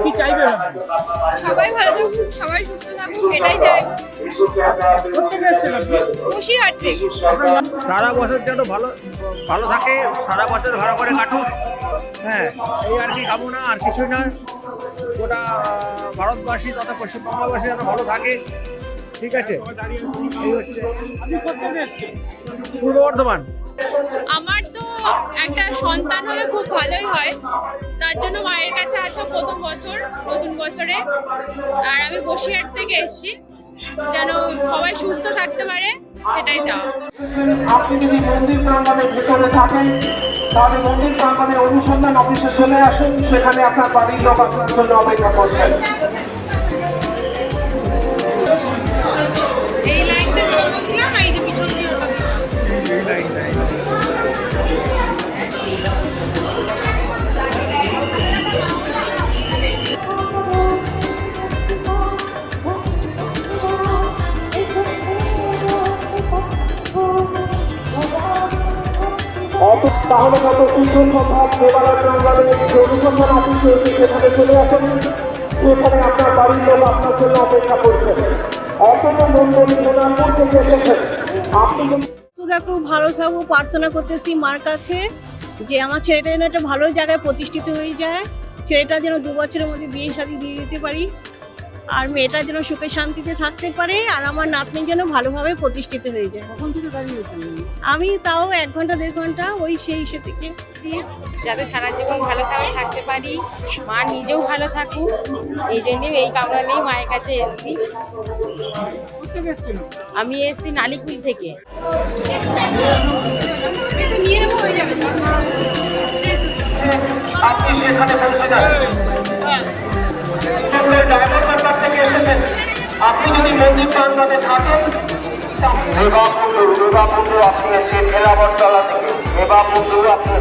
কি চাইবে? সবাই ভালো থাকুক, সবাই সুস্থ থাকুক, এটাই চাইবো। বসিরহাট থেকে। সারা বছর যেন ভালো ভালো থাকে, সারা বছর ভালো করে কাটুক। হ্যাঁ, এই আর কি কামনা, আর কিছুই না। গোটা ভারতবাসী তথা পশ্চিমবাংলাবাসী যেন ভালো থাকে। ঠিক আছে, এই হচ্ছে। আপনি কোথা থেকে এসেছেন? পূর্ব বর্ধমান। আমার তো একটা সন্তান হলে খুব ভালোই হয়, তার জন্য মায়ের কাছে আছে প্রথম বছর নতুন বছরে। আর আমি বসিরহাট থেকে এসেছি, যেন সবাই সুস্থ থাকতে পারে, সেটাই চাওয়া। আপনি যদি মন্দির প্রাঙ্গণের ভেতরে থাকেন তাহলে মন্দির প্রাঙ্গণে অনুসন্ধান অফিসে চলে আসুন, সেখানে আপনার বাড়ির লোক আপনার জন্য অপেক্ষা করছেন। এই লাইনটা বলছিলাম, এই যে পিছন দিয়ে তাহলে কত সুন্দর সম্ভব দেবালয় প্রাঙ্গণে যে অনুসন্ধান অফিস রয়েছে সেখানে চলে আসুন, সেখানে আপনার বাড়ির লোক আপনার জন্য অপেক্ষা করছেন। অতটা মন্ডলী প্রধানপুর থেকে এসেছেন। আপনি দেখো ভালো থাকবো প্রার্থনা করতেছি মার কাছে, যে আমার ছেলেটা যেন একটা ভালো জায়গায় প্রতিষ্ঠিত হয়ে যায়, ছেলেটা যেন 2 বছরের মধ্যে বিয়ে শাদী দিয়ে দিতে পারি, আর মেয়েটা যেন সুখে শান্তিতে থাকতে পারে, আর আমার নাতনি যেন ভালোভাবে প্রতিষ্ঠিত হয়ে যায়। কখন থেকে দাঁড়িয়েছেন? আমি তাও 1 ঘন্টা 1.5 ঘন্টা ওই সেই ইসে থেকে। যাতে সারা জীবন ভালো থাকতে পারি, মা নিজেও ভালো থাকুক, এই জন্যে এই কামনা নিয়ে মায়ের কাছে এসেছি। কোথা থেকে এসেছেন? আমি এসেছি নালিকুল থেকে। আপনি সেখানে পৌঁছে যান। ড্রাইভার কাছ থেকে এসেছেন। আপনি যদি মন্দির প্রাঙ্গণে থাকেন মেঘাপুর আপনি এসে ভেলাবরতলা থেকে মেঘাপুর আপনি